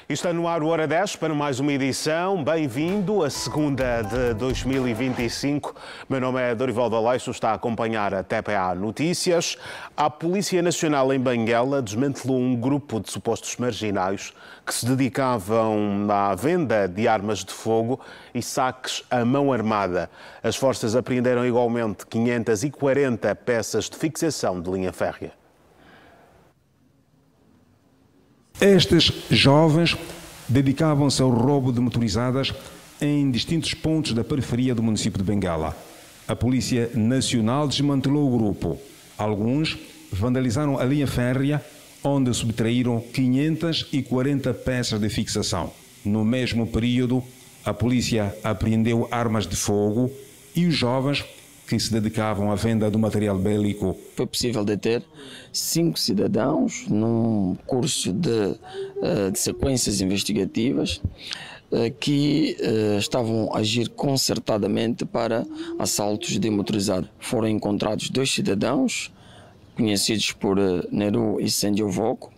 Está no ar o Hora 10 para mais uma edição. Bem-vindo, a segunda de 2025. Meu nome é Dorival Aleixo, está a acompanhar a TPA Notícias. A Polícia Nacional em Benguela desmantelou um grupo de supostos marginais que se dedicavam à venda de armas de fogo e saques à mão armada. As forças apreenderam igualmente 540 peças de fixação de linha férrea. Estes jovens dedicavam-se ao roubo de motorizadas em distintos pontos da periferia do município de Benguela. A Polícia Nacional desmantelou o grupo. Alguns vandalizaram a linha férrea, onde subtraíram 540 peças de fixação. No mesmo período, a polícia apreendeu armas de fogo e os jovens que se dedicavam à venda do material bélico. Foi possível deter 5 cidadãos num curso de sequências investigativas que estavam a agir concertadamente para assaltos de motorizado. Foram encontrados 2 cidadãos, conhecidos por Neru e Sendiovoco.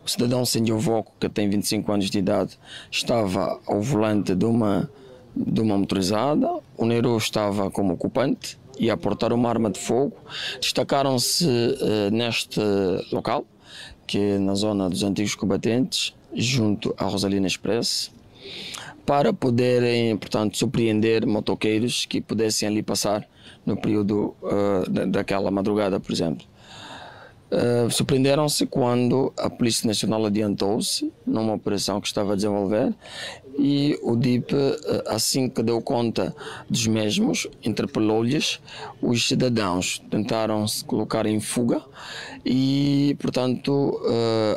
O cidadão Sendiovoco, que tem 25 anos de idade, estava ao volante de uma motorizada. O Neru estava como ocupante e a portar uma arma de fogo. Destacaram-se neste local, que é na zona dos antigos combatentes, junto à Rosalina Express, para poderem, portanto, surpreender motoqueiros que pudessem ali passar no período daquela madrugada, por exemplo. Surpreenderam-se quando a Polícia Nacional adiantou-se numa operação que estava a desenvolver e o DIP, assim que deu conta dos mesmos, interpelou-lhes. Os cidadãos tentaram se colocar em fuga e, portanto,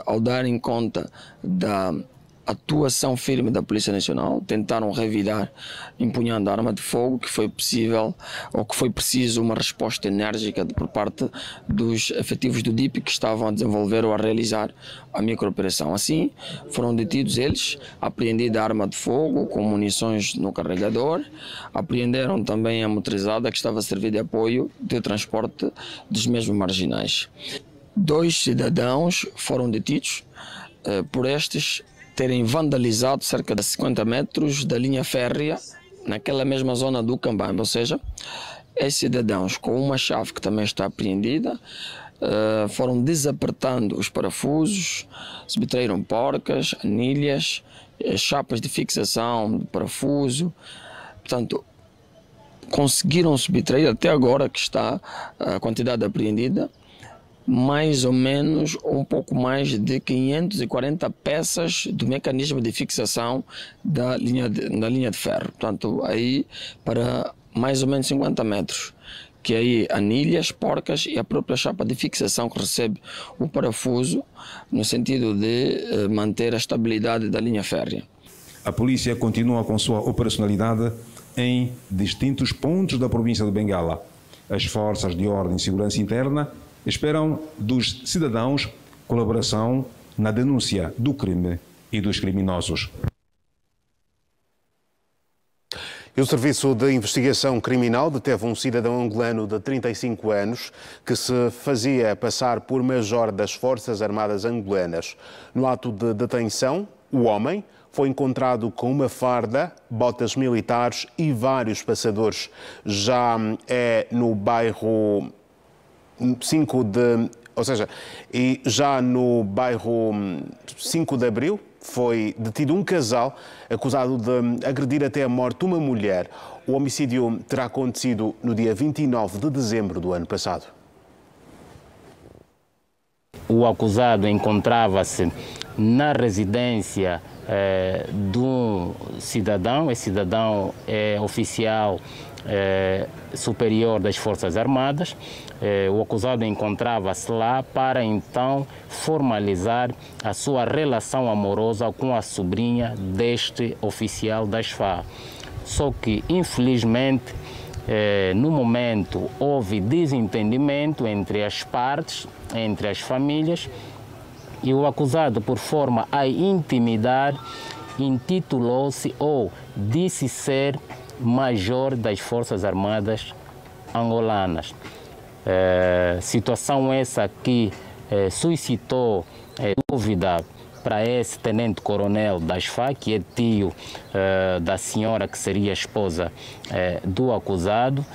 ao darem conta da atuação firme da Polícia Nacional, tentaram revidar empunhando a arma de fogo, que foi possível, ou que foi preciso uma resposta enérgica por parte dos efetivos do DIP que estavam a desenvolver ou a realizar a microoperação. Assim, foram detidos eles, apreendida a arma de fogo com munições no carregador, apreenderam também a motorizada que estava a servir de apoio de transporte dos mesmos marginais. 2 cidadãos foram detidos por estes terem vandalizado cerca de 50 metros da linha férrea naquela mesma zona do Cambambe, ou seja, esses cidadãos com uma chave que também está apreendida foram desapertando os parafusos, subtraíram porcas, anilhas, chapas de fixação de parafuso, portanto conseguiram subtrair até agora que está a quantidade apreendida, mais ou menos um pouco mais de 540 peças do mecanismo de fixação da linha de ferro. Portanto, aí para mais ou menos 50 metros, que aí anilhas, porcas e a própria chapa de fixação que recebe o parafuso, no sentido de manter a estabilidade da linha férrea. A polícia continua com sua operacionalidade em distintos pontos da província de Benguela. As forças de ordem e segurança interna esperam dos cidadãos colaboração na denúncia do crime e dos criminosos. E o Serviço de Investigação Criminal deteve um cidadão angolano de 35 anos que se fazia passar por major das Forças Armadas angolanas. No ato de detenção, o homem foi encontrado com uma farda, botas militares e vários passadores. Já é no bairro 5 de... Ou seja, e já no bairro 5 de Abril foi detido um casal acusado de agredir até a morte uma mulher. O homicídio terá acontecido no dia 29 de dezembro do ano passado. O acusado encontrava-se na residência do cidadão. Esse cidadão é oficial superior das Forças Armadas. O acusado encontrava-se lá para então formalizar a sua relação amorosa com a sobrinha deste oficial das FARC. Só que, infelizmente, no momento houve desentendimento entre as partes, entre as famílias, e o acusado, por forma a intimidar, intitulou-se ou disse ser major das Forças Armadas angolanas. Situação essa que suscitou dúvida para esse tenente-coronel das FARC, que é tio da senhora que seria esposa do acusado.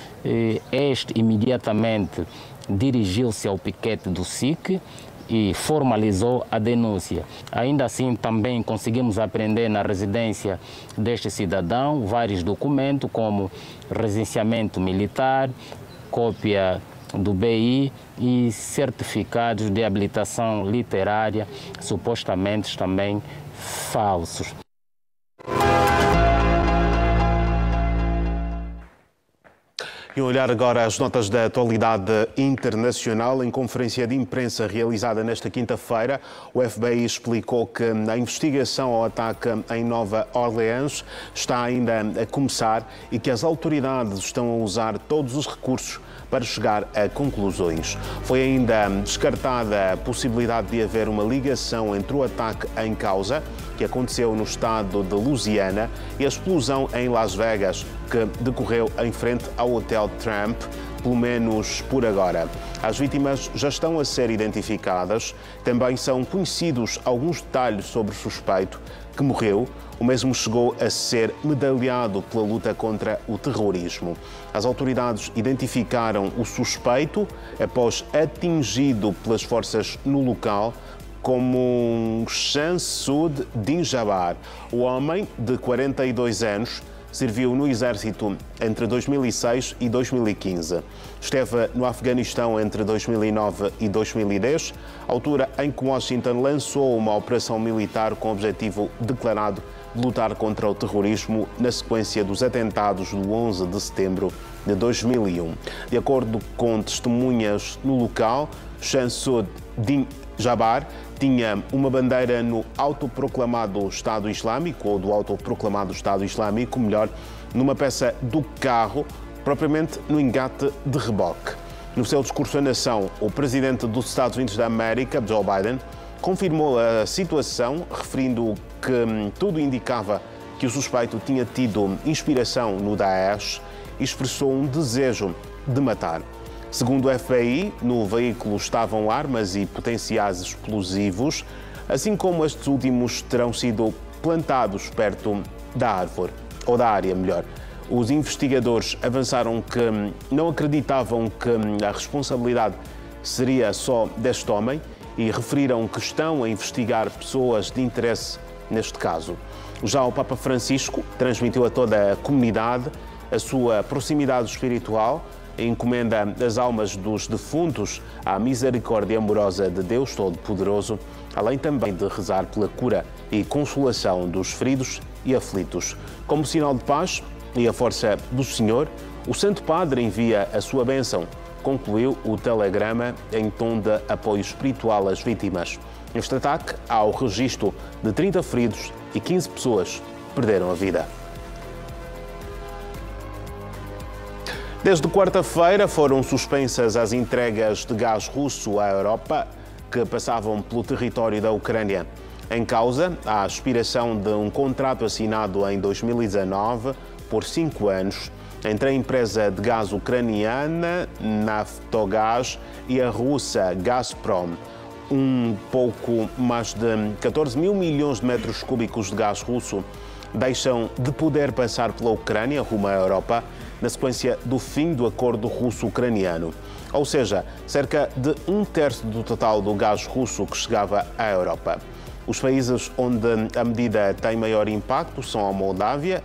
Este imediatamente dirigiu-se ao piquete do SIC e formalizou a denúncia. Ainda assim, também conseguimos apreender na residência deste cidadão vários documentos, como recenseamento militar, cópia do BI e certificados de habilitação literária, supostamente também falsos. E olhar agora as notas da atualidade internacional. Em conferência de imprensa realizada nesta quinta-feira, o FBI explicou que a investigação ao ataque em Nova Orleans está ainda a começar e que as autoridades estão a usar todos os recursos para chegar a conclusões. Foi ainda descartada a possibilidade de haver uma ligação entre o ataque em causa, que aconteceu no estado de Louisiana, e a explosão em Las Vegas, que decorreu em frente ao Hotel Trump, pelo menos por agora. As vítimas já estão a ser identificadas. Também são conhecidos alguns detalhes sobre o suspeito que morreu. O mesmo chegou a ser medalhado pela luta contra o terrorismo. As autoridades identificaram o suspeito após atingido pelas forças no local como Shamsud Dinjabar. O homem, de 42 anos, serviu no exército entre 2006 e 2015. Esteve no Afeganistão entre 2009 e 2010, altura em que Washington lançou uma operação militar com o objetivo declarado de lutar contra o terrorismo na sequência dos atentados do 11 de setembro de 2001. De acordo com testemunhas no local, Shamsud Dinjabar tinha uma bandeira no autoproclamado Estado Islâmico, ou do autoproclamado Estado Islâmico, melhor, numa peça do carro, propriamente no engate de reboque. No seu discurso à nação, o presidente dos Estados Unidos da América, Joe Biden, confirmou a situação, referindo que tudo indicava que o suspeito tinha tido inspiração no Daesh e expressou um desejo de matar. Segundo o FBI, no veículo estavam armas e potenciais explosivos, assim como estes últimos terão sido plantados perto da árvore, ou da área, melhor. Os investigadores avançaram que não acreditavam que a responsabilidade seria só deste homem e referiram que estão a investigar pessoas de interesse neste caso. Já o Papa Francisco transmitiu a toda a comunidade a sua proximidade espiritual, encomenda as almas dos defuntos à misericórdia amorosa de Deus Todo-Poderoso, além também de rezar pela cura e consolação dos feridos e aflitos. Como sinal de paz e a força do Senhor, o Santo Padre envia a sua bênção, concluiu o telegrama em tom de apoio espiritual às vítimas. Neste ataque, há o registro de 30 feridos e 15 pessoas perderam a vida. Desde quarta-feira foram suspensas as entregas de gás russo à Europa que passavam pelo território da Ucrânia. Em causa, a expiração de um contrato assinado em 2019 por 5 anos entre a empresa de gás ucraniana Naftogaz e a russa Gazprom. Um pouco mais de 14 mil milhões de metros cúbicos de gás russo deixam de poder passar pela Ucrânia rumo à Europa na sequência do fim do acordo russo-ucraniano. Ou seja, cerca de 1/3 do total do gás russo que chegava à Europa. Os países onde a medida tem maior impacto são a Moldávia,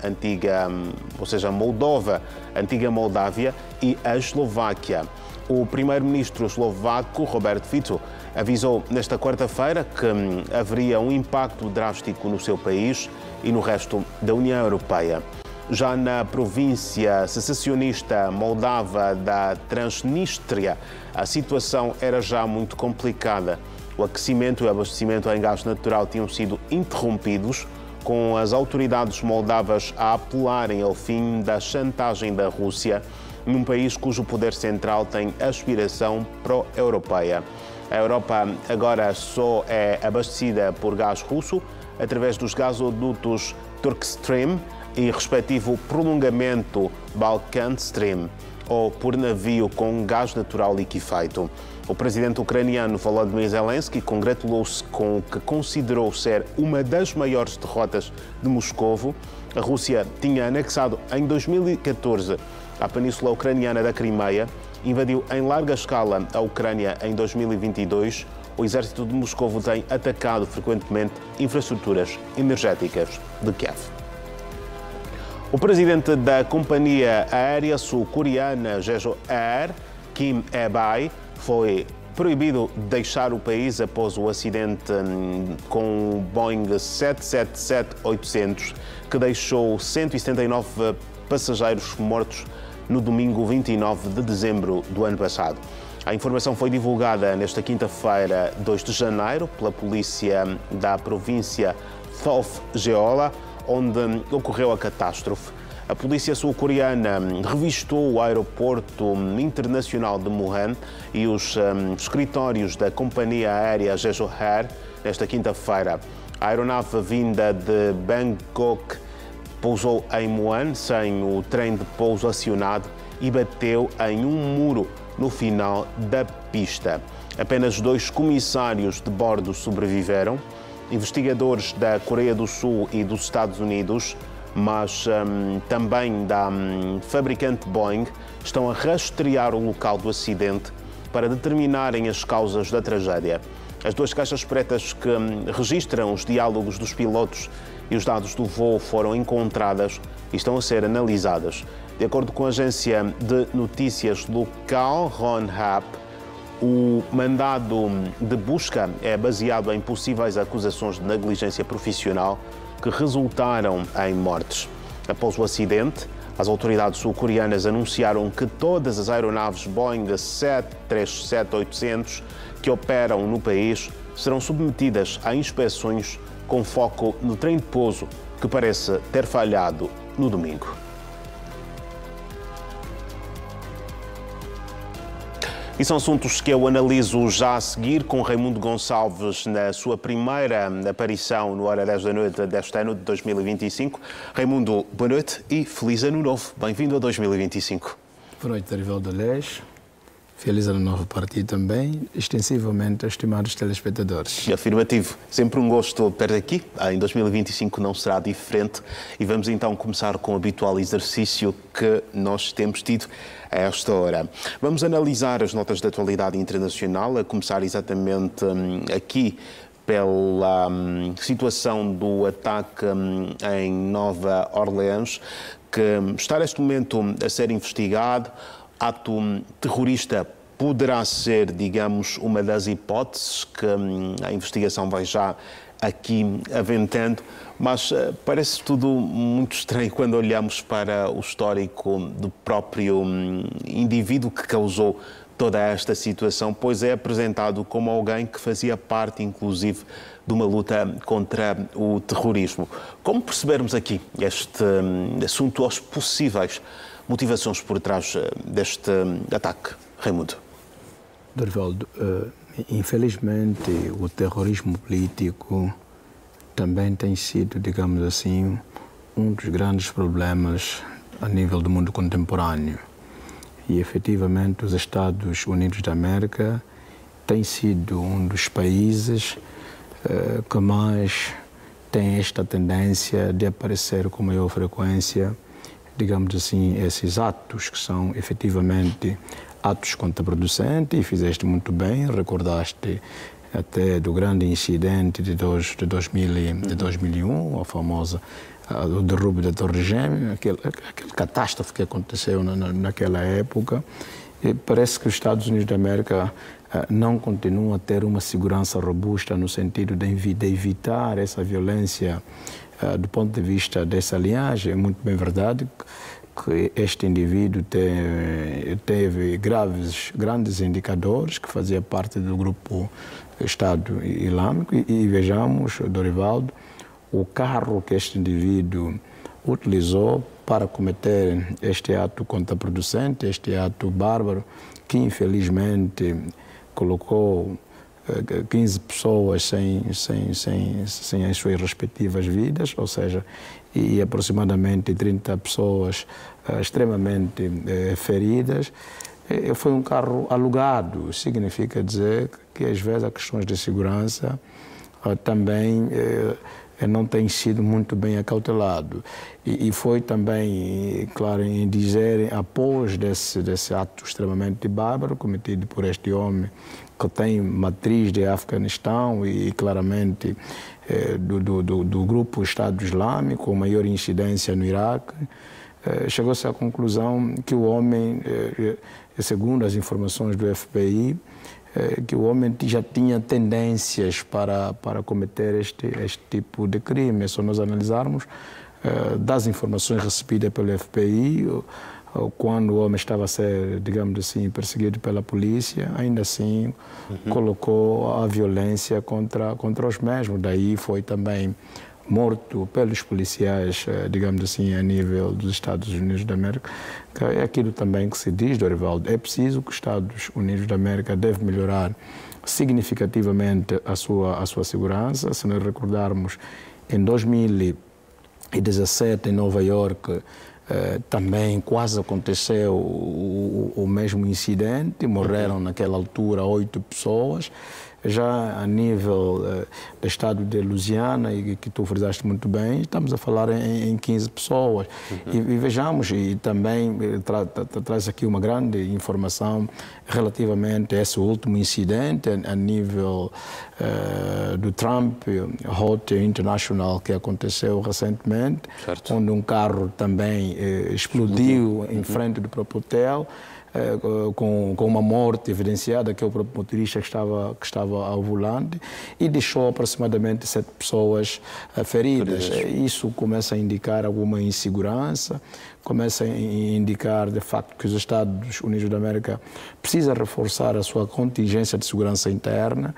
Moldova, antiga Moldávia, e a Eslováquia. O primeiro-ministro eslovaco, Robert Fico, avisou nesta quarta-feira que haveria um impacto drástico no seu país e no resto da União Europeia. Já na província secessionista moldava da Transnistria, a situação era já muito complicada. O aquecimento e o abastecimento em gás natural tinham sido interrompidos, com as autoridades moldavas a apelarem ao fim da chantagem da Rússia, num país cujo poder central tem aspiração pró-europeia. A Europa agora só é abastecida por gás russo através dos gasodutos Turkstream e respectivo prolongamento Balkan Stream, ou por navio com gás natural liquefeito. O presidente ucraniano Volodymyr Zelensky congratulou-se com o que considerou ser uma das maiores derrotas de Moscovo. A Rússia tinha anexado em 2014 a península ucraniana da Crimeia, invadiu em larga escala a Ucrânia em 2022. O exército de Moscovo tem atacado frequentemente infraestruturas energéticas de Kiev. O presidente da companhia aérea sul-coreana Jeju Air, Kim Ae-bae, foi proibido de deixar o país após o acidente com o Boeing 777-800, que deixou 179 passageiros mortos no domingo 29 de dezembro do ano passado. A informação foi divulgada nesta quinta-feira, 2 de janeiro, pela polícia da província South Jeolla, onde ocorreu a catástrofe. A polícia sul-coreana revistou o aeroporto internacional de Muhan e os escritórios da companhia aérea Jeju Air nesta quinta-feira. A aeronave vinda de Bangkok pousou em Muhan sem o trem de pouso acionado e bateu em um muro no final da pista. Apenas 2 comissários de bordo sobreviveram. Investigadores da Coreia do Sul e dos Estados Unidos, mas também da fabricante Boeing, estão a rastrear o local do acidente para determinarem as causas da tragédia. As 2 caixas pretas que registram os diálogos dos pilotos e os dados do voo foram encontradas e estão a ser analisadas. De acordo com a agência de notícias local Yonhap, o mandado de busca é baseado em possíveis acusações de negligência profissional que resultaram em mortes. Após o acidente, as autoridades sul-coreanas anunciaram que todas as aeronaves Boeing 737-800 que operam no país serão submetidas a inspeções com foco no trem de pouso que parece ter falhado no domingo. E são assuntos que eu analiso já a seguir com Raimundo Gonçalves na sua primeira aparição no Hora 10 da noite deste ano de 2025. Raimundo, boa noite e feliz ano novo. Bem-vindo a 2025. Boa noite, Dorivaldo Lés. Feliz ano novo para ti também, extensivamente, estimados telespectadores. Afirmativo. Sempre um gosto ter aqui. Em 2025 não será diferente. E vamos então começar com o habitual exercício que nós temos tido a esta hora. Vamos analisar as notas de atualidade internacional, a começar exatamente aqui pela situação do ataque em Nova Orleans, que está neste momento a ser investigado. Ato terrorista poderá ser, digamos, uma das hipóteses que a investigação vai já aqui aventando, mas parece tudo muito estranho quando olhamos para o histórico do próprio indivíduo que causou toda esta situação, pois é apresentado como alguém que fazia parte, inclusive, de uma luta contra o terrorismo. Como percebermos aqui este assunto, as possíveis motivações por trás deste ataque, Raimundo? Dorivaldo, infelizmente o terrorismo político também tem sido, digamos assim, um dos grandes problemas a nível do mundo contemporâneo. E efetivamente os Estados Unidos da América tem sido um dos países que mais tem esta tendência de aparecer com maior frequência, digamos assim, esses atos que são efetivamente atos contraproducentes, e fizeste muito bem, recordaste até do grande incidente de 2001, a famosa o derrubo da Torre Gêmea, aquela catástrofe que aconteceu naquela época. E parece que os Estados Unidos da América não continuam a ter uma segurança robusta no sentido de evitar essa violência do ponto de vista dessa linhagem. É muito bem verdade que este indivíduo teve grandes indicadores, que fazia parte do grupo Estado Islâmico, e vejamos, Dorivaldo, o carro que este indivíduo utilizou para cometer este ato contraproducente, este ato bárbaro, que infelizmente colocou 15 pessoas sem as suas respectivas vidas, ou seja, e aproximadamente 30 pessoas extremamente feridas. foi um carro alugado. Significa dizer que às vezes as questões de segurança também não têm sido muito bem acautelado. E foi também, claro, em dizer, após desse ato extremamente bárbaro cometido por este homem que tem matriz de Afeganistão e claramente do grupo Estado Islâmico, com maior incidência no Iraque, chegou-se à conclusão que o homem, segundo as informações do FBI, que o homem já tinha tendências para cometer este tipo de crime. Se nós analisarmos das informações recebidas pelo FBI, quando o homem estava a ser, digamos assim, perseguido pela polícia, ainda assim colocou a violência contra os mesmos. Daí foi também morto pelos policiais, digamos assim, a nível dos Estados Unidos da América. É aquilo também que se diz, Dorivaldo, é preciso que os Estados Unidos da América devem melhorar significativamente a sua segurança. Se nós recordarmos, em 2017, em Nova Iorque, também quase aconteceu o mesmo incidente, morreram naquela altura 8 pessoas. Já a nível do estado de Louisiana, e que tu frisaste muito bem, estamos a falar em 15 pessoas. E vejamos, e também traz aqui uma grande informação relativamente a esse último incidente a nível do Trump Hotel International, que aconteceu recentemente, onde um carro também explodiu em frente do próprio hotel, com uma morte evidenciada, que é o próprio motorista que estava ao volante, e deixou aproximadamente 7 pessoas feridas. Isso começa a indicar alguma insegurança, começa a indicar, de facto, que os Estados Unidos da América precisam reforçar a sua contingência de segurança interna,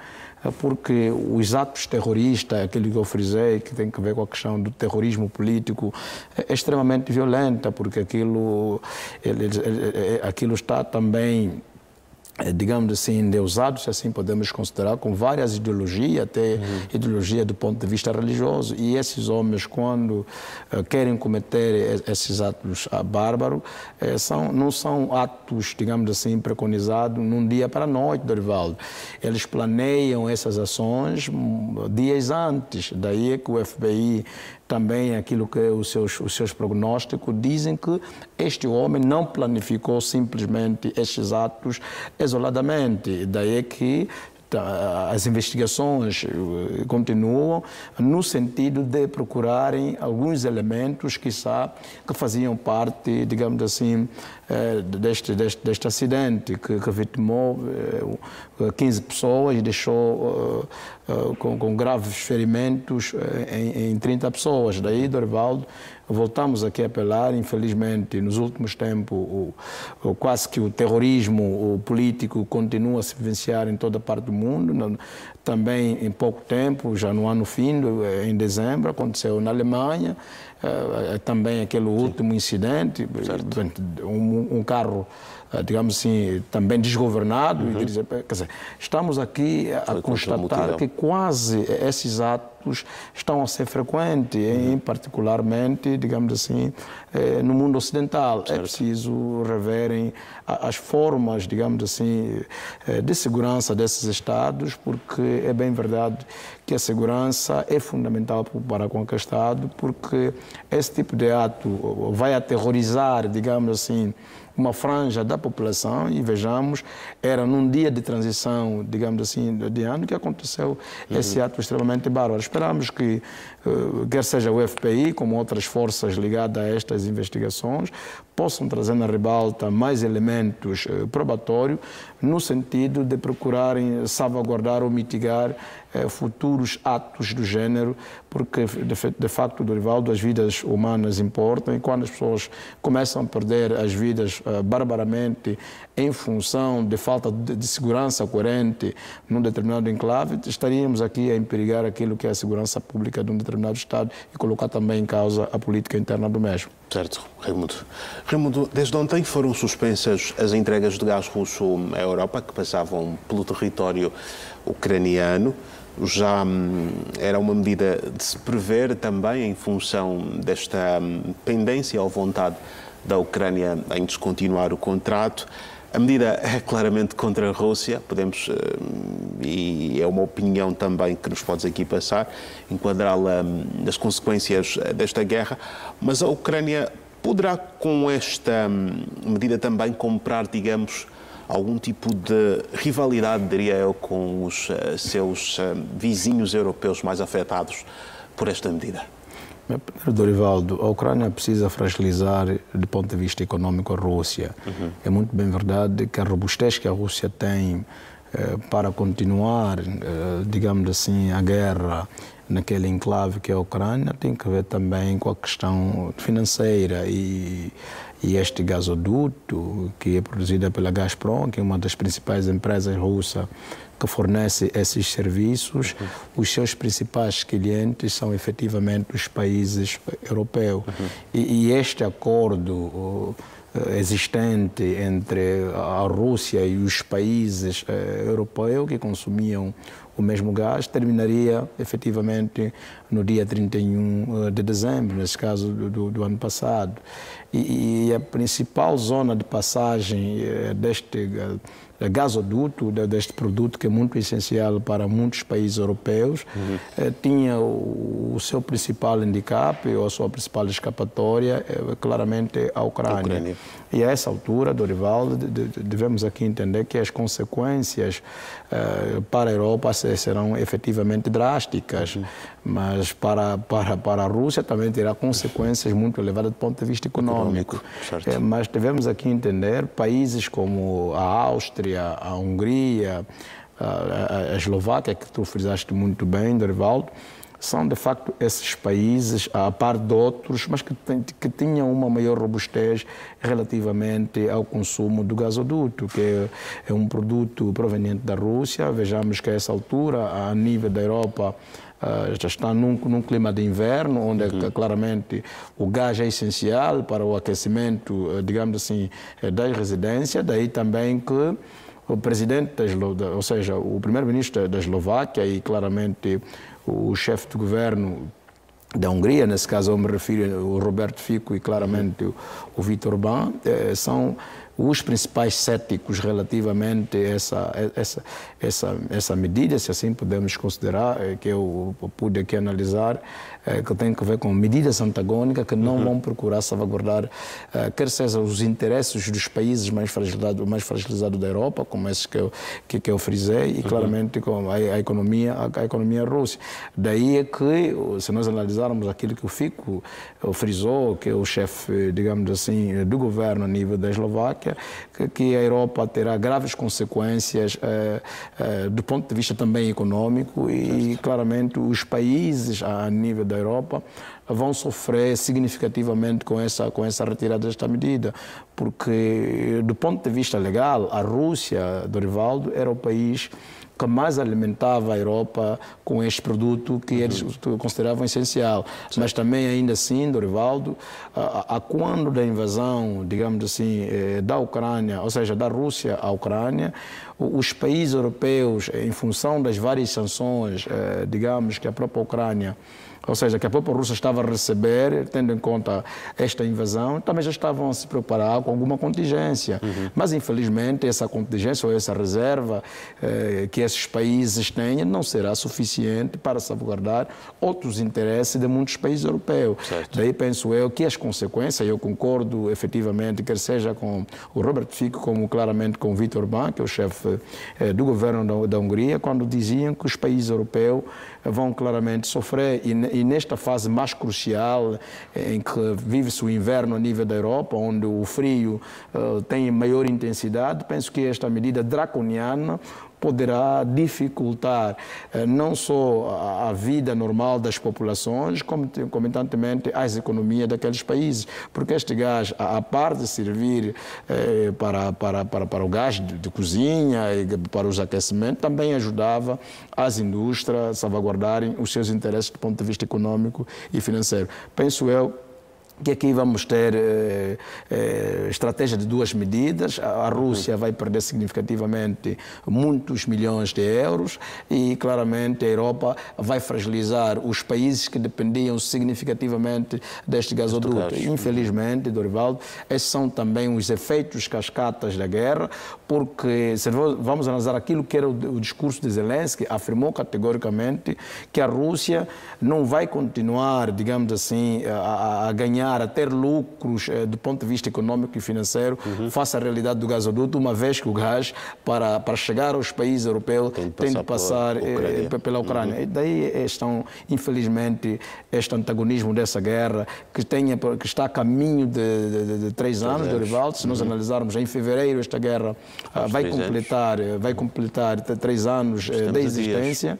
porque os atos terroristas, aquilo que eu frisei, que tem a ver com a questão do terrorismo político, é extremamente violenta, porque aquilo está também, digamos assim, endeusados, se assim podemos considerar, com várias ideologias, até ideologia do ponto de vista religioso. E esses homens, quando querem cometer esses atos bárbaros, não são atos, digamos assim, preconizados num dia para a noite, Dorivaldo. Eles planeiam essas ações dias antes. Daí é que o FBI também, aquilo que é os seus prognósticos, dizem que este homem não planificou simplesmente estes atos isoladamente. Daí é que as investigações continuam no sentido de procurarem alguns elementos que faziam parte, digamos assim, deste acidente que vitimou 15 pessoas e deixou com graves ferimentos em 30 pessoas. Daí, Dorivaldo, voltamos aqui a apelar, infelizmente, nos últimos tempos, quase que o terrorismo político continua a se vivenciar em toda parte do mundo. Também, em pouco tempo, já no ano fim, em dezembro, aconteceu na Alemanha, também aquele último incidente, um carro, digamos assim, também desgovernado. Quer dizer, estamos aqui a constatar que quase esses atos estão a ser frequentes, particularmente, digamos assim, no mundo ocidental. É preciso reverem as formas, digamos assim, de segurança desses Estados, porque é bem verdade que a segurança é fundamental para qualquer Estado, porque esse tipo de ato vai aterrorizar, digamos assim, uma franja da população. E vejamos, era num dia de transição, digamos assim, de ano, que aconteceu esse ato extremamente bárbaro. Esperamos que, quer seja o FBI, como outras forças ligadas a estas investigações, possam trazer na ribalta mais elementos probatórios, no sentido de procurarem salvaguardar ou mitigar futuros atos do género, porque, de facto, Dorivaldo, as vidas humanas importam, e quando as pessoas começam a perder as vidas barbaramente em função de falta de segurança coerente num determinado enclave, estaríamos aqui a imperigar aquilo que é a segurança pública de um determinado Estado e colocar também em causa a política interna do mesmo. Certo, Raimundo. Raimundo, desde ontem foram suspensas as entregas de gás russo à Europa, que passavam pelo território ucraniano. Já era uma medida de se prever também em função desta pendência ou vontade da Ucrânia em descontinuar o contrato. A medida é claramente contra a Rússia, podemos, e é uma opinião também que nos podes aqui passar, enquadrá-la nas consequências desta guerra, mas a Ucrânia poderá com esta medida também comprar, digamos, algum tipo de rivalidade, diria eu, com os seus vizinhos europeus mais afetados por esta medida? Primeiro, Dorivaldo, a Ucrânia precisa fragilizar, do ponto de vista econômico, a Rússia. É muito bem verdade que a robustez que a Rússia tem para continuar, digamos assim, a guerra naquele enclave que é a Ucrânia, tem que ver também com a questão financeira e este gasoduto, que é produzido pela Gazprom, que é uma das principais empresas russas que fornece esses serviços, os seus principais clientes são efetivamente os países europeus. E este acordo existente entre a Rússia e os países europeus que consumiam o mesmo gás terminaria efetivamente no dia 31 de dezembro, nesse caso do ano passado. E a principal zona de passagem deste gasoduto, deste produto que é muito essencial para muitos países europeus, tinha o seu principal handicap, ou a sua principal escapatória, claramente a Ucrânia. E a essa altura, Dorival, devemos aqui entender que as consequências para a Europa serão efetivamente drásticas, mas para a Rússia também terá consequências muito elevadas do ponto de vista econômico. Mas devemos aqui entender países como a Áustria, a Hungria, a Eslováquia, que tu frisaste muito bem, Dorivaldo, são de facto esses países, a par de outros, mas que tinham uma maior robustez relativamente ao consumo do gasoduto, que é um produto proveniente da Rússia. Vejamos que a essa altura, a nível da Europa, já está num clima de inverno, onde claramente o gás é essencial para o aquecimento, digamos assim, das residências. Daí também que o presidente, ou seja, o primeiro-ministro da Eslováquia e claramente o chefe de governo da Hungria, nesse caso eu me refiro ao Roberto Fico e claramente o Viktor Orbán, são os principais céticos relativamente a essa medida, se assim podemos considerar, que eu pude aqui analisar, que tem a ver com medidas antagônicas que não vão procurar salvaguardar, quer sejam os interesses dos países mais fragilizados da Europa, como esses que eu frisei, e claramente com a economia russa. Daí é que, se nós analisarmos aquilo que o Fico frisou, que é o chefe, digamos assim, do governo a nível da Eslováquia, que a Europa terá graves consequências do ponto de vista também econômico e claramente os países a nível da Europa vão sofrer significativamente com essa retirada desta medida, porque do ponto de vista legal, a Rússia, Dorivaldo, era o país que mais alimentava a Europa com este produto que eles consideravam essencial. Sim. Mas também, ainda assim, Dorivaldo, a quando da invasão, digamos assim, da Ucrânia, ou seja, da Rússia à Ucrânia, os países europeus, em função das várias sanções, digamos, que a própria Ucrânia, ou seja, que a própria Rússia estava a receber, tendo em conta esta invasão, também já estavam a se preparar com alguma contingência. Mas, infelizmente, essa contingência ou essa reserva que esses países têm não será suficiente para salvaguardar outros interesses de muitos países europeus. Certo. Daí penso eu que as consequências, eu concordo efetivamente, quer seja com o Robert Fico, como claramente com o Viktor Orbán, que é o chefe do governo da Hungria, quando diziam que os países europeus vão claramente sofrer e nesta fase mais crucial em que vive-se o inverno a nível da Europa, onde o frio tem maior intensidade, penso que esta medida draconiana poderá dificultar não só a vida normal das populações, como concomitantemente as economias daqueles países, porque este gás, a parte de servir para o gás de cozinha e para os aquecimentos, também ajudava as indústrias a salvaguardarem os seus interesses do ponto de vista econômico e financeiro. Penso eu que aqui vamos ter estratégia de duas medidas. A Rússia vai perder significativamente muitos milhões de euros e, claramente, a Europa vai fragilizar os países que dependiam significativamente deste gasoduto. Infelizmente, Dorivaldo, esses são também os efeitos cascatas da guerra, porque, se vamos analisar aquilo que era o discurso de Zelensky, afirmou categoricamente que a Rússia não vai continuar, digamos assim, a ganhar, a ter lucros do ponto de vista econômico e financeiro face à realidade do gasoduto, uma vez que o gás, para chegar aos países europeus, tem de passar pela Ucrânia. E daí estão, infelizmente, este antagonismo dessa guerra, que está a caminho de 3 anos, Dorivaldo. Se nós analisarmos, em fevereiro, esta guerra vai completar 3 anos de existência,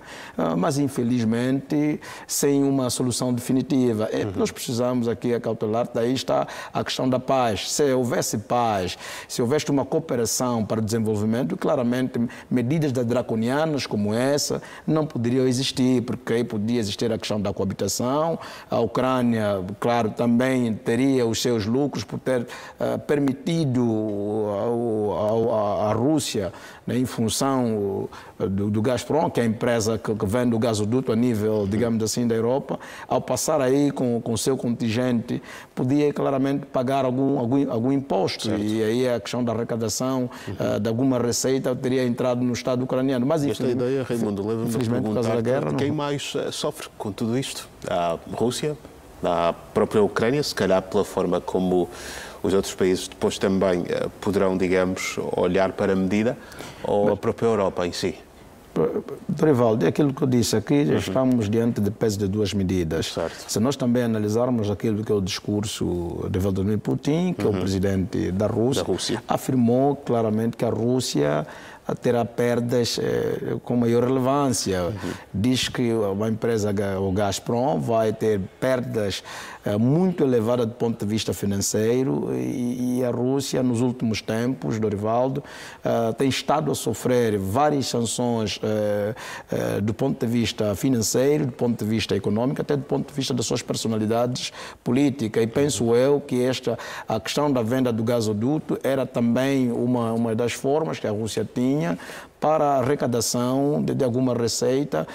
mas, infelizmente, sem uma solução definitiva. Nós precisamos aqui acautelar, daí está a questão da paz. Se houvesse paz, se houvesse uma cooperação para o desenvolvimento, claramente medidas draconianas como essa não poderiam existir, porque aí podia existir a questão da coabitação. A Ucrânia, claro, também teria os seus lucros por ter permitido a Rússia, né, em função do Gazprom, que é a empresa que vende o gasoduto a nível, digamos assim, da Europa, ao passar aí com o seu contingente, podia claramente pagar algum imposto. Certo. E aí a questão da arrecadação de alguma receita teria entrado no Estado ucraniano. Mas, esta ideia, Raimundo, leva-me a perguntar quem mais sofre com tudo isto? A Rússia, a própria Ucrânia, se calhar pela forma como os outros países depois também poderão, digamos, olhar para a medida, ou a própria Europa em si? Dorivaldo, é aquilo que eu disse aqui, estamos diante de peso de duas medidas. Certo. Se nós também analisarmos aquilo que é o discurso de Vladimir Putin, que é o presidente da Rússia, afirmou claramente que a Rússia terá perdas com maior relevância. Diz que uma empresa, o Gazprom, vai ter perdas muito elevadas do ponto de vista financeiro e a Rússia, nos últimos tempos, Dorivaldo, tem estado a sofrer várias sanções do ponto de vista financeiro, do ponto de vista econômico, até do ponto de vista das suas personalidades políticas. E penso eu que a questão da venda do gasoduto era também uma das formas que a Rússia tinha para a arrecadação de alguma receita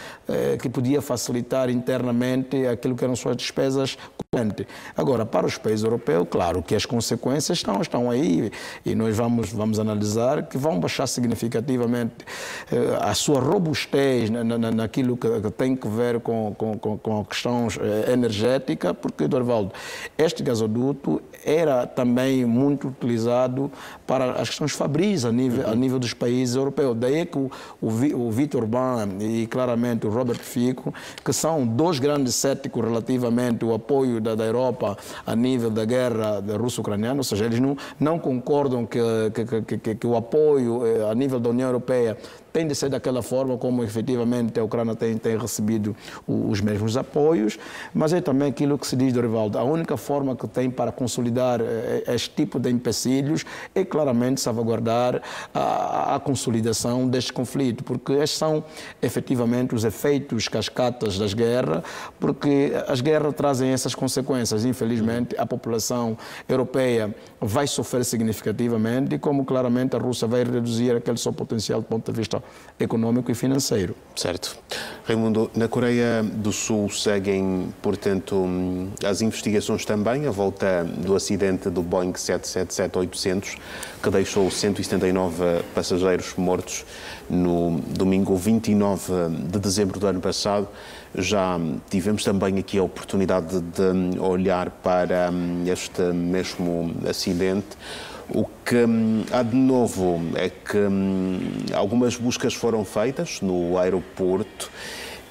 que podia facilitar internamente aquilo que eram suas despesas correntes. Agora, para os países europeus, claro que as consequências estão aí e nós vamos analisar que vão baixar significativamente a sua robustez naquilo que tem que ver com a questão energética, porque, Dorivaldo, este gasoduto era também muito utilizado para as questões fabris a nível dos países europeus. Daí que o Vítor Orbán e claramente o Robert Fico, que são dois grandes céticos relativamente ao apoio da Europa a nível da guerra russo-ucraniana, ou seja, eles não concordam que o apoio a nível da União Europeia tem de ser daquela forma como efetivamente a Ucrânia tem recebido os mesmos apoios, mas é também aquilo que se diz, Dorivaldo, a única forma que tem para consolidar este tipo de empecilhos é claramente salvaguardar a consolidação deste conflito, porque estes são efetivamente os efeitos cascatas das guerras, porque as guerras trazem essas consequências. Infelizmente, a população europeia vai sofrer significativamente e como claramente a Rússia vai reduzir aquele seu potencial do ponto de vista econômico e financeiro. Certo. Raimundo, na Coreia do Sul seguem, portanto, as investigações também à volta do acidente do Boeing 777-800, que deixou 179 passageiros mortos no domingo 29 de dezembro do ano passado. Já tivemos também aqui a oportunidade de olhar para este mesmo acidente. O que há de novo é que algumas buscas foram feitas no aeroporto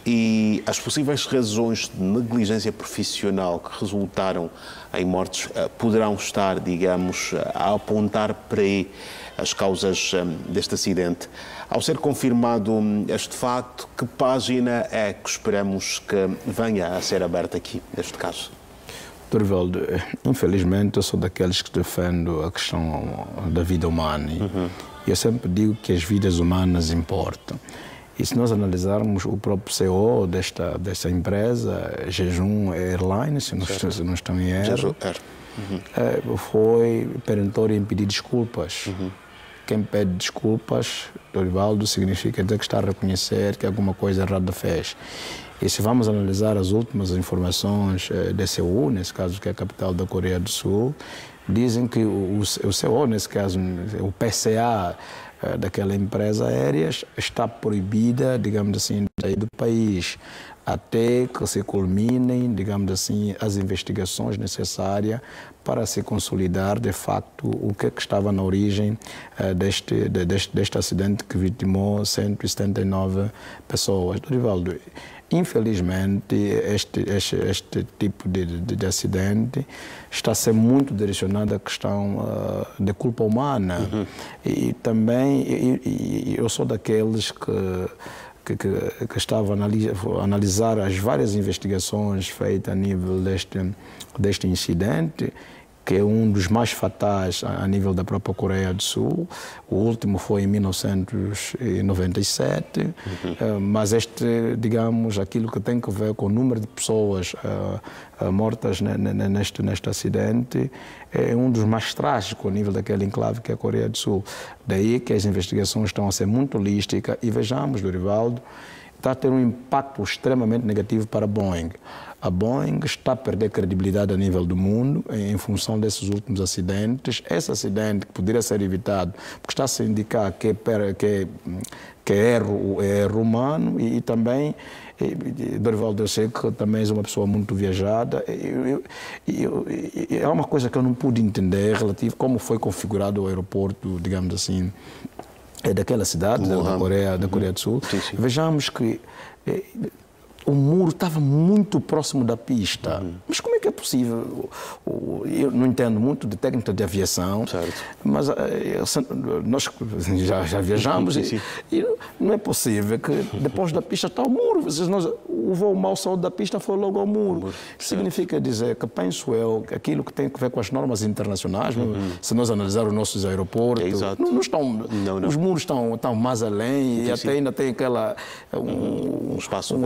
e as possíveis razões de negligência profissional que resultaram em mortes poderão estar, digamos, a apontar para aí as causas deste acidente. Ao ser confirmado este facto, que página é que esperamos que venha a ser aberta aqui, neste caso? Dorivaldo, infelizmente eu sou daqueles que defendo a questão da vida humana. E eu sempre digo que as vidas humanas importam. E se nós analisarmos o próprio CEO desta empresa, Jeju Airlines, se não estou em erro, foi perentório em pedir desculpas. Quem pede desculpas, Dorivaldo, significa dizer que está a reconhecer que alguma coisa errada fez. E se vamos analisar as últimas informações da Seul, nesse caso que é a capital da Coreia do Sul, dizem que o Seul, nesse caso o PCA daquela empresa aérea, está proibida, digamos assim, de sair do país até que se culminem, digamos assim, as investigações necessárias para se consolidar, de facto, o que estava na origem deste acidente que vitimou 179 pessoas. Dorivaldo, infelizmente, este tipo de acidente está a ser muito direcionado à questão de culpa humana. E também, eu sou daqueles que estava a analisar as várias investigações feitas a nível deste incidente, que é um dos mais fatais a nível da própria Coreia do Sul. O último foi em 1997, mas digamos, aquilo que tem a ver com o número de pessoas mortas neste acidente é um dos mais trágicos a nível daquele enclave que é a Coreia do Sul. Daí que as investigações estão a ser muito holísticas e vejamos, Dorivaldo, está a ter um impacto extremamente negativo para a Boeing. A Boeing está a perder credibilidade a nível do mundo em função desses últimos acidentes. Esse acidente que poderia ser evitado, porque está-se a indicar que é erro humano e também, Dorivaldo, eu sei que também és uma pessoa muito viajada. É uma coisa que eu não pude entender relativo como foi configurado o aeroporto, digamos assim, daquela cidade, da Coreia do Sul. Sim. Vejamos que o muro estava muito próximo da pista. Mas como é que é possível? Eu não entendo muito de técnica de aviação, mas nós já viajamos e não é possível que depois da pista está o muro. O voo mau saiu da pista foi logo ao muro. Significa dizer que, penso eu, que aquilo que tem a ver com as normas internacionais, se nós analisar os nossos aeroportos, os muros estão mais além e até ainda tem um espaço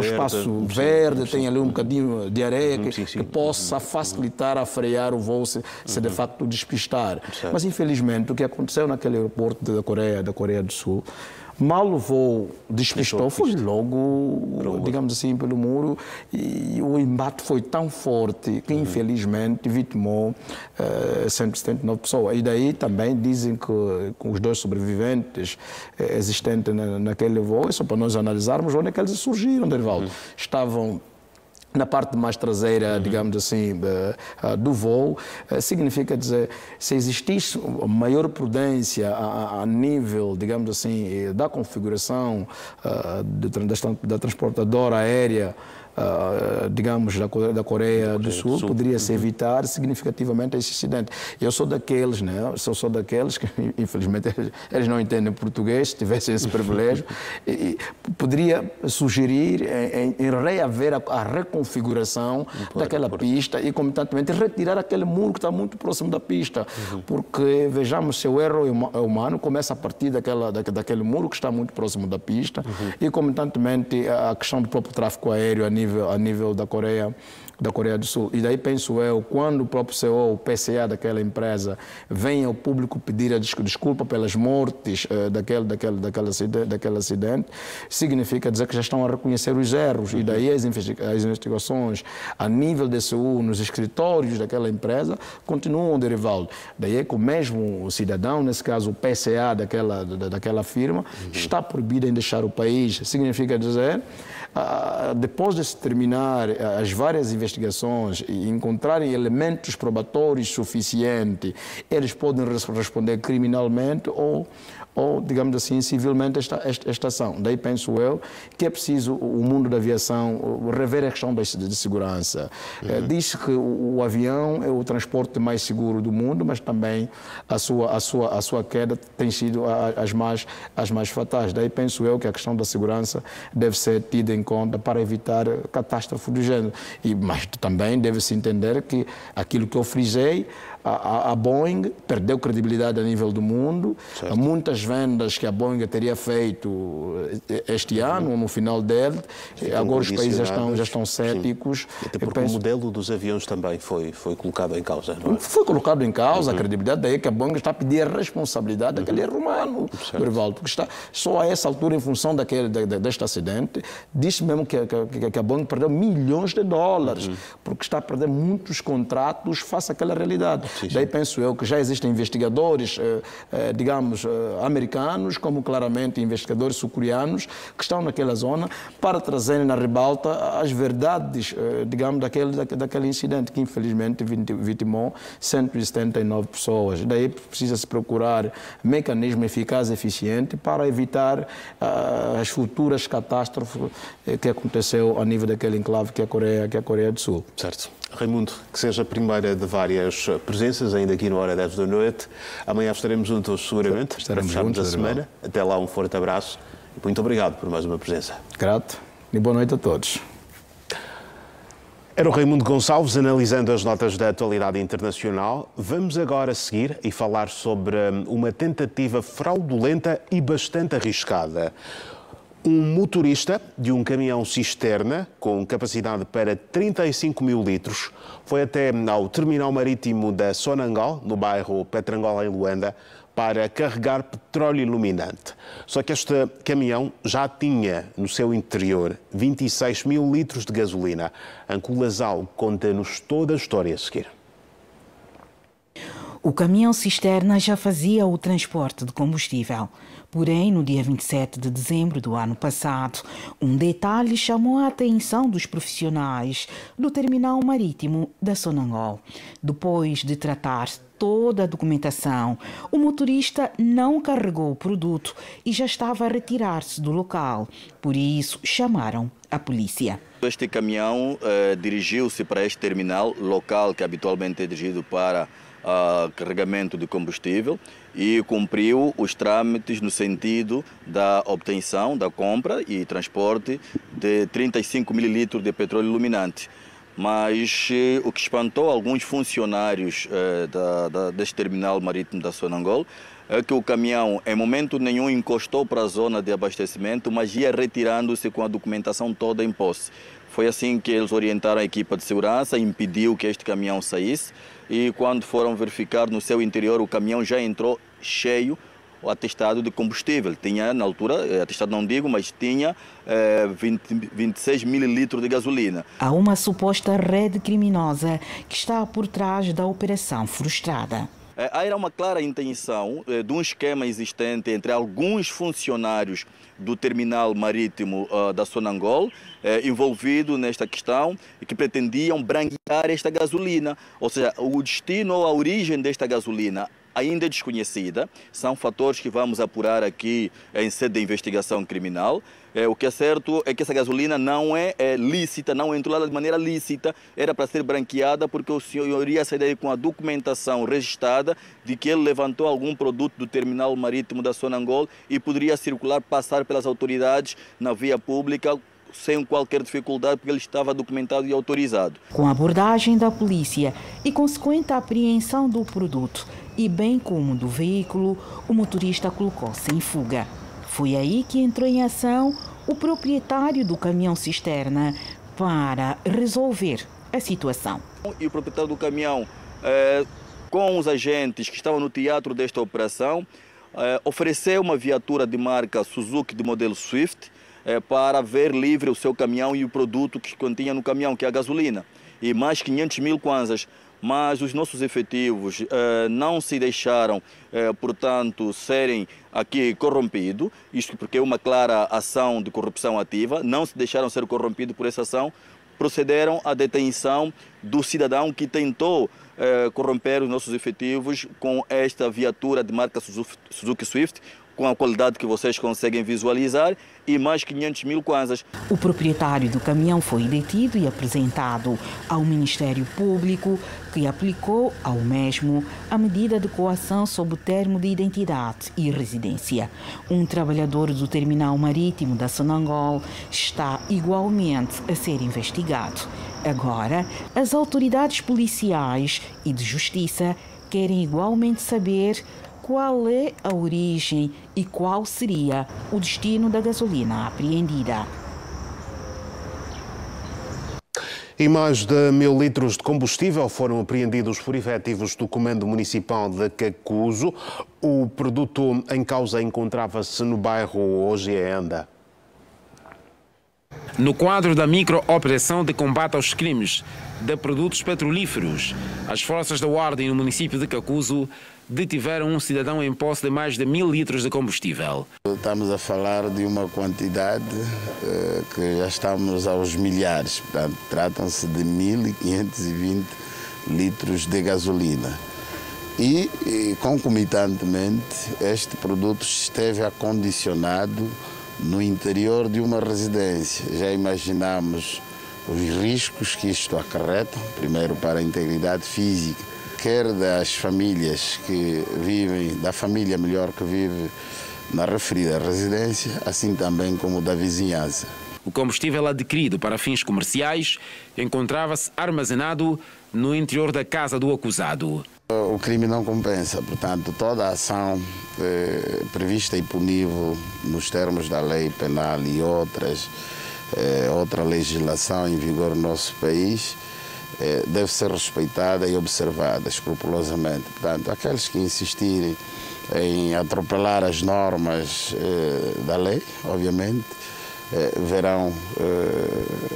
verde, tem ali um bocadinho de areia que possa facilitar a frear o voo se de facto despistar. Mas infelizmente o que aconteceu naquele aeroporto da Coreia do Sul, mal o voo despistou, foi logo, digamos assim, pelo muro, e o embate foi tão forte que infelizmente vitimou 179 pessoas. E daí também dizem que os dois sobreviventes existentes naquele voo, só para nós analisarmos onde é que eles surgiram, Dorivaldo. Estavam na parte mais traseira, digamos assim, do voo. Significa dizer, se existisse maior prudência a nível, digamos assim, da configuração da transportadora aérea, digamos, da Coreia do Sul, poderia-se evitar significativamente esse incidente. Eu sou daqueles, né? Sou daqueles que, infelizmente, eles não entendem português, se tivessem esse privilégio, e poderia sugerir em reaver a reconfiguração daquela pista e, concomitantemente, retirar aquele muro que está muito próximo da pista, porque, vejamos, se o erro é humano, começa a partir daquele muro que está muito próximo da pista e, concomitantemente, a questão do próprio tráfego aéreo a nível da Coreia do Sul. E daí penso eu, quando o próprio CEO, o PCA daquela empresa, vem ao público pedir a desculpa pelas mortes daquele acidente, significa dizer que já estão a reconhecer os erros. E daí as investigações a nível da CU, nos escritórios daquela empresa, continuam, Dorivaldo. Daí é que o mesmo cidadão, nesse caso o PCA daquela firma, está proibido em deixar o país. Significa dizer, depois de se terminar as várias investigações e encontrarem elementos probatórios suficientes, eles podem responder criminalmente ou digamos assim, civilmente esta ação. Daí penso eu que é preciso o mundo da aviação rever a questão de segurança. Diz que o avião é o transporte mais seguro do mundo, mas também a sua queda tem sido as mais fatais. Daí penso eu que a questão da segurança deve ser tida em conta para evitar catástrofe do gênero. Mas também deve-se entender que aquilo que eu frisei, a Boeing perdeu credibilidade a nível do mundo. Certo. Muitas vendas que a Boeing teria feito este ano, ou no final dele, agora os países já estão céticos. Até porque o modelo dos aviões também foi colocado em causa, não é? Foi colocado em causa a credibilidade, daí que a Boeing está a pedir a responsabilidade daquele romano, Dorival, porque está só a essa altura, em função deste acidente, disse mesmo que a Boeing perdeu milhões de dólares, porque está a perder muitos contratos face àquela realidade. Sim. Daí penso eu que já existem investigadores, digamos, americanos, como claramente investigadores sul-coreanos, que estão naquela zona para trazerem na ribalta as verdades, digamos, daquele incidente que infelizmente vitimou 179 pessoas. Daí precisa-se procurar mecanismo eficaz e eficiente para evitar as futuras catástrofes que aconteceu a nível daquele enclave que é a Coreia do Sul. Certo. Raimundo, que seja a primeira de várias presenças, ainda aqui no Hora 10 da noite. Amanhã estaremos juntos, seguramente, estaremos para juntos a semana. Até lá, um forte abraço e muito obrigado por mais uma presença. Grato e boa noite a todos. Era o Raimundo Gonçalves analisando as notas da atualidade internacional. Vamos agora seguir e falar sobre uma tentativa fraudulenta e bastante arriscada. Um motorista de um caminhão cisterna com capacidade para 35 mil litros foi até ao terminal marítimo da Sonangol, no bairro Petrangola, em Luanda, para carregar petróleo iluminante. Só que este caminhão já tinha no seu interior 26 mil litros de gasolina. Anculazal conta-nos toda a história a seguir. O caminhão cisterna já fazia o transporte de combustível. Porém, no dia 27 de dezembro do ano passado, um detalhe chamou a atenção dos profissionais do terminal marítimo da Sonangol. Depois de tratar toda a documentação, o motorista não carregou o produto e já estava a retirar-se do local. Por isso, chamaram a polícia. Este caminhão dirigiu-se para este terminal local que habitualmente é dirigido para carregamento de combustível e cumpriu os trâmites no sentido da obtenção, da compra e transporte de 35 mililitros de petróleo iluminante. Mas o que espantou alguns funcionários deste terminal marítimo da Sonangol é que o caminhão, em momento nenhum, encostou para a zona de abastecimento, mas ia retirando-se com a documentação toda em posse. Foi assim que eles orientaram a equipa de segurança, impediu que este caminhão saísse e quando foram verificar no seu interior, o caminhão já entrou cheio, o atestado de combustível. Tinha, na altura, atestado não digo, mas tinha 26 mililitros de gasolina. Há uma suposta rede criminosa que está por trás da operação frustrada. Era uma clara intenção de um esquema existente entre alguns funcionários do terminal marítimo da Sonangol, envolvido nesta questão e que pretendiam branquear esta gasolina. Ou seja, o destino ou a origem desta gasolina ainda é desconhecida. São fatores que vamos apurar aqui em sede de investigação criminal. O que é certo é que essa gasolina não é lícita, não entrou lá de maneira lícita, era para ser branqueada porque o senhor ia sair daí com a documentação registrada de que ele levantou algum produto do terminal marítimo da Sonangol e poderia circular, passar pelas autoridades na via pública sem qualquer dificuldade porque ele estava documentado e autorizado. Com a abordagem da polícia e consequente apreensão do produto e bem como do veículo, o motorista colocou-se em fuga. Foi aí que entrou em ação o proprietário do caminhão cisterna para resolver a situação. E o proprietário do caminhão, com os agentes que estavam no teatro desta operação, ofereceu uma viatura de marca Suzuki de modelo Swift para ver livre o seu caminhão e o produto que continha no caminhão, que é a gasolina, e mais 500 mil kwanzas. Mas os nossos efetivos não se deixaram, portanto, serem aqui corrompidos, isto porque é uma clara ação de corrupção ativa, não se deixaram ser corrompidos por essa ação, procederam à detenção do cidadão que tentou corromper os nossos efetivos com esta viatura de marca Suzuki Swift, com a qualidade que vocês conseguem visualizar, e mais 500 mil kwanzas. O proprietário do caminhão foi detido e apresentado ao Ministério Público, que aplicou ao mesmo a medida de coação sob o termo de identidade e residência. Um trabalhador do terminal marítimo da Sonangol está igualmente a ser investigado. Agora, as autoridades policiais e de justiça querem igualmente saber qual é a origem e qual seria o destino da gasolina apreendida. E mais de 1000 litros de combustível foram apreendidos por efetivos do Comando Municipal de Cacuzo. O produto em causa encontrava-se no bairro Ogienda. No quadro da micro-operação de combate aos crimes de produtos petrolíferos, as forças da ordem no município de Cacuzo detiveram um cidadão em posse de mais de 1000 litros de combustível. Estamos a falar de uma quantidade que já estamos aos milhares, portanto, tratam-se de 1520 litros de gasolina. E, concomitantemente, este produto esteve acondicionado no interior de uma residência. Já imaginamos os riscos que isto acarreta, primeiro para a integridade física, quer das famílias que vivem, da família melhor que vive na referida residência, assim também como da vizinhança. O combustível adquirido para fins comerciais encontrava-se armazenado no interior da casa do acusado. O crime não compensa, portanto, toda a ação prevista e punível nos termos da lei penal e outra legislação em vigor no nosso país deve ser respeitada e observada escrupulosamente. Portanto, aqueles que insistirem em atropelar as normas da lei, obviamente, verão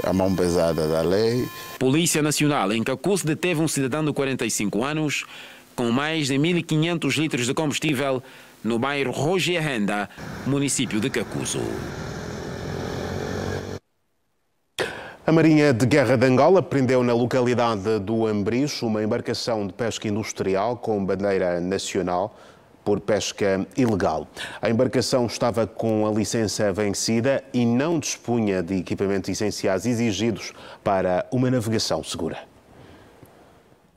a mão pesada da lei. Polícia Nacional em Cacuzo deteve um cidadão de 45 anos com mais de 1500 litros de combustível no bairro Ogienda, município de Cacuzo. A Marinha de Guerra de Angola prendeu na localidade do Ambricho uma embarcação de pesca industrial com bandeira nacional por pesca ilegal. A embarcação estava com a licença vencida e não dispunha de equipamentos essenciais exigidos para uma navegação segura.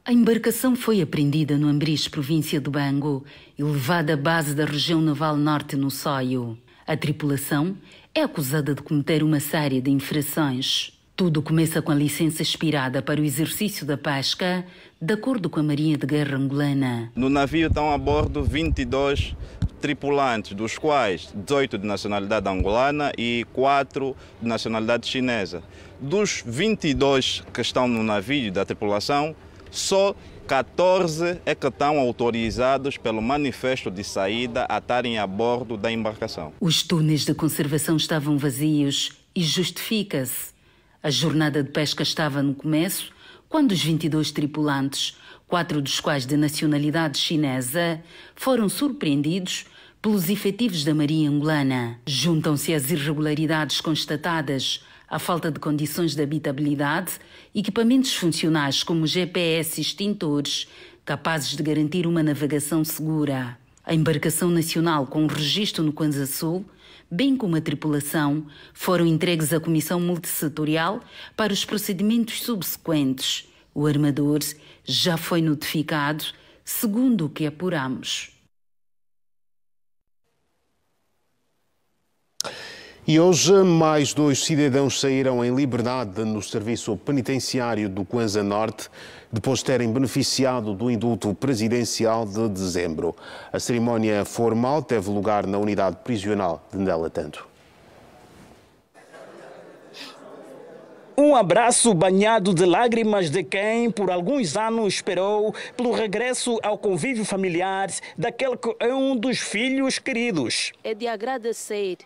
A embarcação foi apreendida no Ambricho, província de Bango, e levada à base da região naval norte no Soio. A tripulação é acusada de cometer uma série de infrações. Tudo começa com a licença expirada para o exercício da pesca, de acordo com a Marinha de Guerra angolana. No navio estão a bordo 22 tripulantes, dos quais 18 de nacionalidade angolana e 4 de nacionalidade chinesa. Dos 22 que estão no navio da tripulação, só 14 é que estão autorizados pelo manifesto de saída a estarem a bordo da embarcação. Os túneis de conservação estavam vazios e justifica-se. A jornada de pesca estava no começo, quando os 22 tripulantes, 4 dos quais de nacionalidade chinesa, foram surpreendidos pelos efetivos da Marinha angolana. Juntam-se as irregularidades constatadas, a falta de condições de habitabilidade, equipamentos funcionais como GPS e extintores, capazes de garantir uma navegação segura. A embarcação nacional com registro no Kwanza Sul, bem como a tripulação, foram entregues à Comissão Multissetorial para os procedimentos subsequentes. O armador já foi notificado, segundo o que apuramos. E hoje, mais 2 cidadãos saíram em liberdade no serviço penitenciário do Kwanza Norte, depois de terem beneficiado do indulto presidencial de dezembro. A cerimónia formal teve lugar na unidade prisional de Ndela Tanto. Um abraço banhado de lágrimas de quem, por alguns anos, esperou pelo regresso ao convívio familiar daquele que é um dos filhos queridos. É de agradecer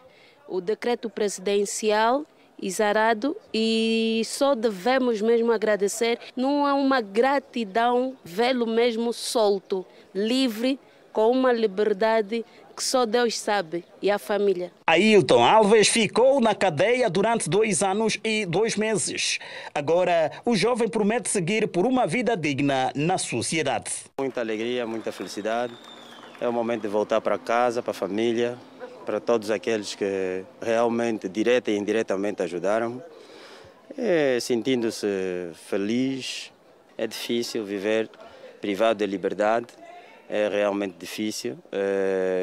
o decreto presidencial exarado e só devemos mesmo agradecer. Não há uma gratidão, vê-lo mesmo solto, livre, com uma liberdade que só Deus sabe e a família. Ailton Alves ficou na cadeia durante 2 anos e 2 meses. Agora, o jovem promete seguir por uma vida digna na sociedade. Muita alegria, muita felicidade. É o momento de voltar para casa, para a família, para todos aqueles que realmente, direta e indiretamente, ajudaram. Sentindo-se feliz, é difícil viver privado de liberdade, é realmente difícil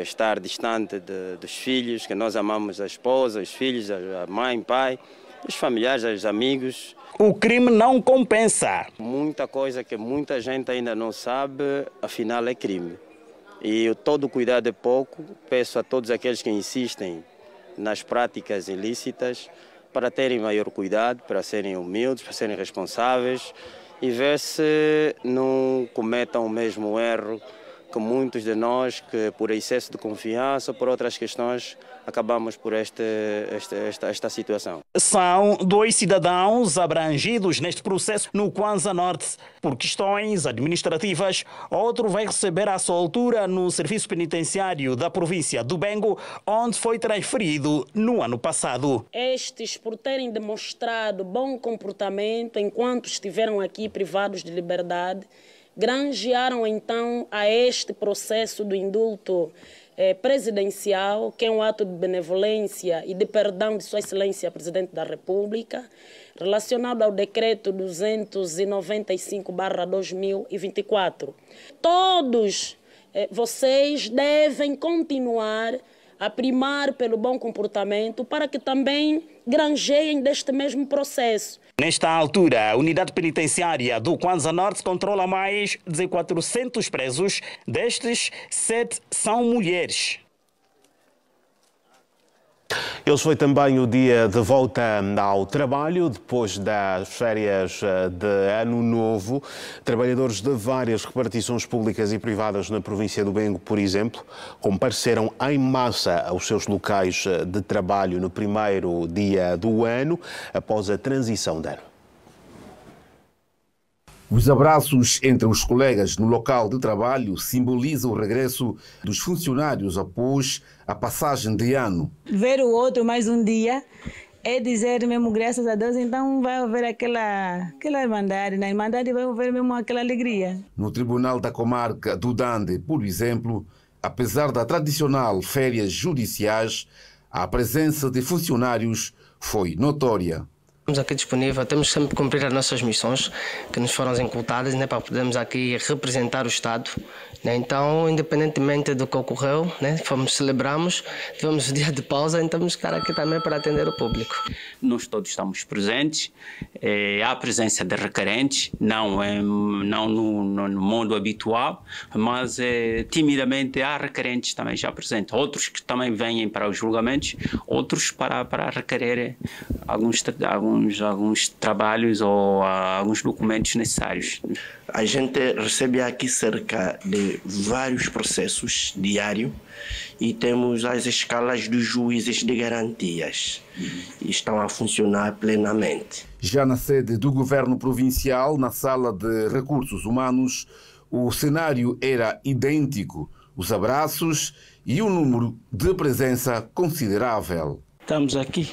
estar distante dos filhos, que nós amamos, a esposa, os filhos, a mãe, pai, os familiares, os amigos. o crime não compensa. Muita coisa que muita gente ainda não sabe, afinal é crime. E todo cuidado é pouco. Peço a todos aqueles que insistem nas práticas ilícitas para terem maior cuidado, para serem humildes, para serem responsáveis e ver se não cometam o mesmo erro que muitos de nós, que por excesso de confiança ou por outras questões, acabamos por esta situação. São 2 cidadãos abrangidos neste processo no Kwanza Norte por questões administrativas. Outro vai receber a soltura no serviço penitenciário da província do Bengo, onde foi transferido no ano passado. Estes, por terem demonstrado bom comportamento enquanto estiveram aqui privados de liberdade, granjearam então a este processo do indulto presidencial, que é um ato de benevolência e de perdão de Sua Excelência Presidente da República, relacionado ao decreto 295/2024. Todos vocês devem continuar a primar pelo bom comportamento para que também granjeiem deste mesmo processo. Nesta altura, a unidade penitenciária do Kwanza Norte controla mais de 400 presos. Destes, 7 são mulheres. Hoje foi também o dia de volta ao trabalho, depois das férias de Ano Novo. Trabalhadores de várias repartições públicas e privadas na província do Bengo, por exemplo, compareceram em massa aos seus locais de trabalho no primeiro dia do ano, após a transição de ano. Os abraços entre os colegas no local de trabalho simbolizam o regresso dos funcionários após a passagem de ano. Ver o outro mais um dia é dizer mesmo graças a Deus, então vai haver aquela irmandade. Na irmandade vai haver mesmo aquela alegria. No Tribunal da Comarca do Dande, por exemplo, apesar da tradicional férias judiciais, a presença de funcionários foi notória. Estamos aqui disponíveis, temos sempre que cumprir as nossas missões que nos foram incultadas, né, para podermos aqui representar o Estado. Né? Então, independentemente do que ocorreu, né, celebramos, tivemos dia de pausa, então vamos ficar aqui também para atender o público. Nós todos estamos presentes, há presença de requerentes, não no mundo habitual, mas timidamente há requerentes também já presentes. Outros que também vêm para os julgamentos, outros para requerer alguns trabalhos ou alguns documentos necessários. A gente recebe aqui cerca de vários processos diários e temos as escalas dos juízes de garantias. E estão a funcionar plenamente. Já na sede do Governo Provincial, na Sala de Recursos Humanos, o cenário era idêntico. Os abraços e um número de presença considerável. Estamos aqui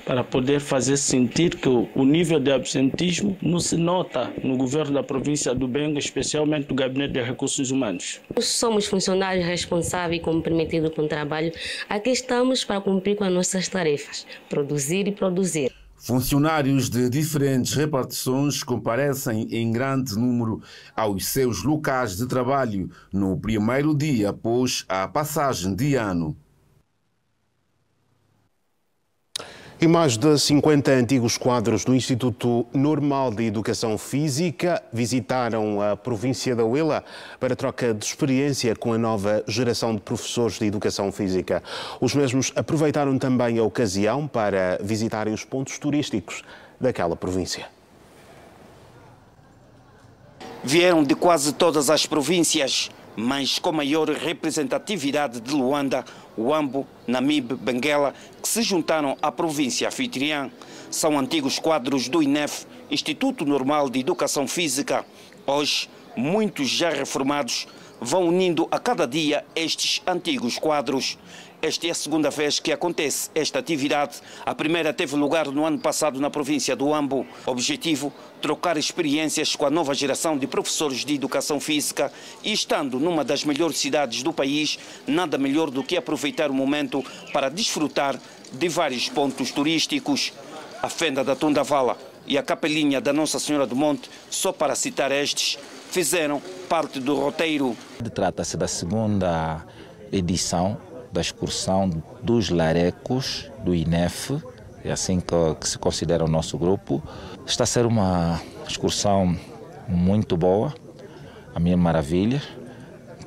para poder fazer sentir que o nível de absentismo não se nota no governo da província do Bengo, especialmente do Gabinete de Recursos Humanos. Somos funcionários responsáveis e comprometidos com o trabalho. Aqui estamos para cumprir com as nossas tarefas, produzir e produzir. Funcionários de diferentes repartições comparecem em grande número aos seus locais de trabalho no primeiro dia após a passagem de ano. E mais de 50 antigos quadros do Instituto Normal de Educação Física visitaram a província da Huila para troca de experiência com a nova geração de professores de Educação Física. Os mesmos aproveitaram também a ocasião para visitarem os pontos turísticos daquela província. Vieram de quase todas as províncias, mas com maior representatividade de Luanda, Huambo, Namibe, Benguela, que se juntaram à província anfitriã. São antigos quadros do INEF, Instituto Normal de Educação Física. Hoje, muitos já reformados vão unindo a cada dia estes antigos quadros. Esta é a segunda vez que acontece esta atividade. A primeira teve lugar no ano passado na província do Huambo. Objetivo, trocar experiências com a nova geração de professores de educação física e, estando numa das melhores cidades do país, nada melhor do que aproveitar o momento para desfrutar de vários pontos turísticos. A Fenda da Tundavala e a Capelinha da Nossa Senhora do Monte, só para citar estes, fizeram parte do roteiro. Trata-se da segunda edição da excursão dos larecos do INEF é assim que se considera o nosso grupo. Está a ser uma excursão muito boa, a Mil Maravilhas,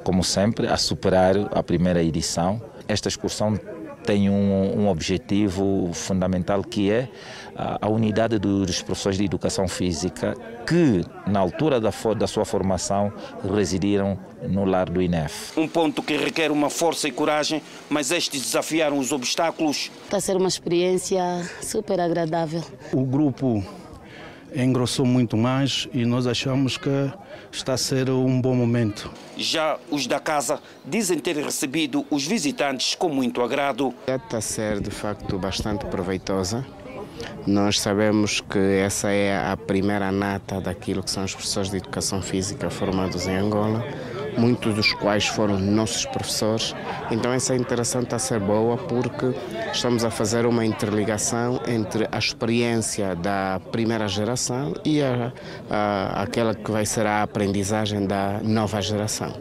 como sempre, a superar a primeira edição. Esta excursão tem um objetivo fundamental, que é a unidade dos professores de educação física que, na altura da sua formação, residiram no lar do INEF. Um ponto que requer uma força e coragem, mas estes desafiaram os obstáculos. Está a ser uma experiência super agradável. O grupo engrossou muito mais e nós achamos que está a ser um bom momento. Já os da casa dizem ter recebido os visitantes com muito agrado. Está a ser, de facto, bastante proveitosa. Nós sabemos que essa é a primeira nata daquilo que são os professores de educação física formados em Angola, muitos dos quais foram nossos professores. Então essa interação está a ser boa porque estamos a fazer uma interligação entre a experiência da primeira geração e aquela que vai ser a aprendizagem da nova geração.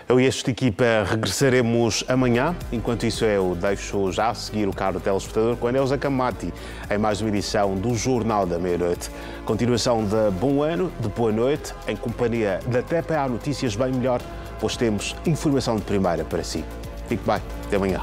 Eu e esta equipa regressaremos amanhã. Enquanto isso, eu deixo já a seguir o caro telespectador com a Neuza Camati em mais uma edição do Jornal da Meia-Noite. Continuação de bom ano, de boa noite, em companhia da TPA Notícias Bem Melhor, pois temos informação de primeira para si. Fique bem, até amanhã.